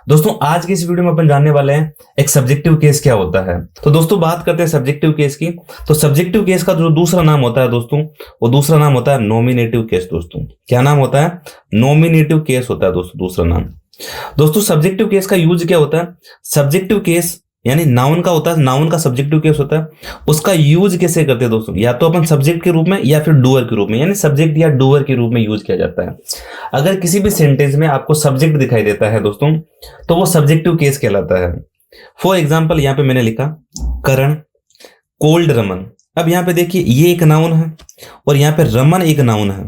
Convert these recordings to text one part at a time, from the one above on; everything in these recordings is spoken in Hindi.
दोस्तों आज की इस वीडियो में अपन जानने वाले हैं एक सब्जेक्टिव केस क्या होता है। तो दोस्तों बात करते हैं सब्जेक्टिव केस की। तो सब्जेक्टिव केस का जो दूसरा नाम होता है दोस्तों, वो दूसरा नाम होता है नॉमिनेटिव केस। दोस्तों क्या नाम होता है? नॉमिनेटिव केस होता है दोस्तों दूसरा नाम। दोस्तों सब्जेक्टिव केस का यूज क्या होता है? सब्जेक्टिव केस यानी नाउन का होता है, नाउन का सब्जेक्टिव केस होता है। उसका यूज कैसे करते हैं दोस्तों? या तो अपन सब्जेक्ट के रूप में या फिर डूअर के रूप में, यानी सब्जेक्ट या डूअर के रूप में यूज किया जाता है। अगर किसी भी सेंटेंस में आपको सब्जेक्ट दिखाई देता है दोस्तों, तो वो सब्जेक्टिव केस कहलाता है। फॉर एग्जाम्पल यहाँ पे मैंने लिखा करण कोल्ड रमन। अब यहाँ पे देखिए ये एक नाउन है और यहाँ पे रमन एक नाउन है,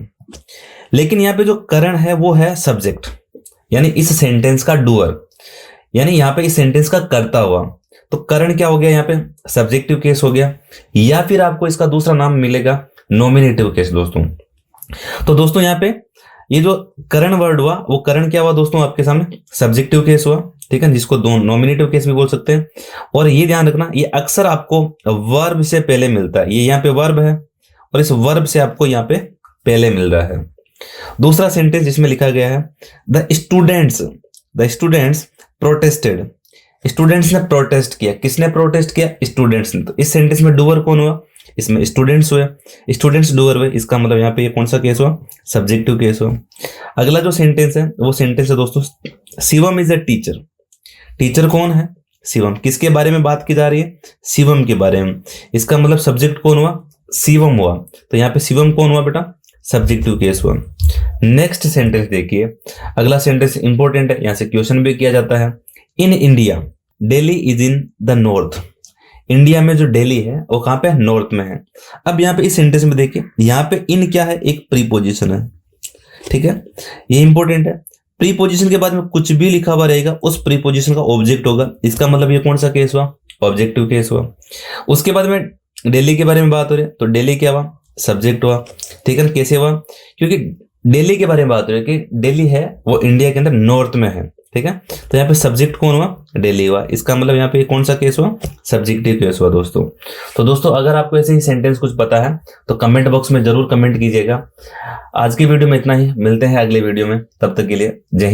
लेकिन यहाँ पे जो करण है वो है सब्जेक्ट, यानी इस सेंटेंस का डूअर, यानी यहाँ पे इस सेंटेंस का करता हुआ। तो करण क्या हो गया? यहाँ पे सब्जेक्टिव केस हो गया, या फिर आपको इसका दूसरा नाम मिलेगा नॉमिनेटिव केस दोस्तों। तो दोस्तों यहाँ पे ये जो करण वर्ड हुआ, वो करण क्या हुआ दोस्तों आपके सामने? सब्जेक्टिव केस हुआ, ठीक है, जिसको दो नॉमिनेटिव केस भी बोल सकते हैं। और ये ध्यान रखना, ये अक्सर आपको वर्ब से पहले मिलता है। ये यहाँ पे वर्ब है और इस वर्ब से आपको यहाँ पे पहले मिल रहा है। दूसरा सेंटेंस जिसमें लिखा गया है द स्टूडेंट्स प्रोटेस्टेड। स्टूडेंट्स ने प्रोटेस्ट किया। किसने प्रोटेस्ट किया? स्टूडेंट्स ने। तो इस सेंटेंस में डूअर कौन हुआ? इसमें स्टूडेंट्स हुए, स्टूडेंट्स डूअर हुए। इसका मतलब यहाँ पे ये कौन सा केस हुआ? सब्जेक्टिव केस हुआ। अगला जो सेंटेंस है वो सेंटेंस है दोस्तों Shivam is a teacher. Teacher कौन है? शिवम। किसके बारे में बात की जा रही है? शिवम के बारे में। इसका मतलब सब्जेक्ट कौन हुआ? शिवम हुआ। तो यहाँ पे शिवम कौन हुआ बेटा? सब्जेक्टिव केस हुआ। नेक्स्ट सेंटेंस देखिए, अगला सेंटेंस इंपॉर्टेंट है, यहाँ से क्वेश्चन भी किया जाता है। In India Delhi is in the north. India में जो दिल्ली है वो कहां पे है? नॉर्थ में है। अब यहाँ पे इस सेंटेंस में देखिए, यहाँ पे इन क्या है? एक प्रीपोजिशन है, ठीक है, ये इंपॉर्टेंट है। प्रीपोजिशन के बाद में कुछ भी लिखा हुआ रहेगा, उस प्रीपोजिशन का ऑब्जेक्ट होगा। इसका मतलब ये कौन सा केस हुआ? ऑब्जेक्टिव केस हुआ। उसके बाद में दिल्ली के बारे में बात हो रही है, तो दिल्ली क्या हुआ? सब्जेक्ट हुआ, ठीक है। कैसे हुआ? क्योंकि दिल्ली के बारे में बात हो रही है कि दिल्ली है वो इंडिया के अंदर नॉर्थ में है, ठीक है। तो यहाँ पे सब्जेक्ट कौन हुआ? दिल्ली हुआ। इसका मतलब यहाँ पे कौन सा केस हुआ? सब्जेक्टिव केस हुआ दोस्तों। तो दोस्तों अगर आपको ऐसे ही सेंटेंस कुछ पता है तो कमेंट बॉक्स में जरूर कमेंट कीजिएगा। आज की वीडियो में इतना ही, मिलते हैं अगले वीडियो में, तब तक के लिए जय हिंद।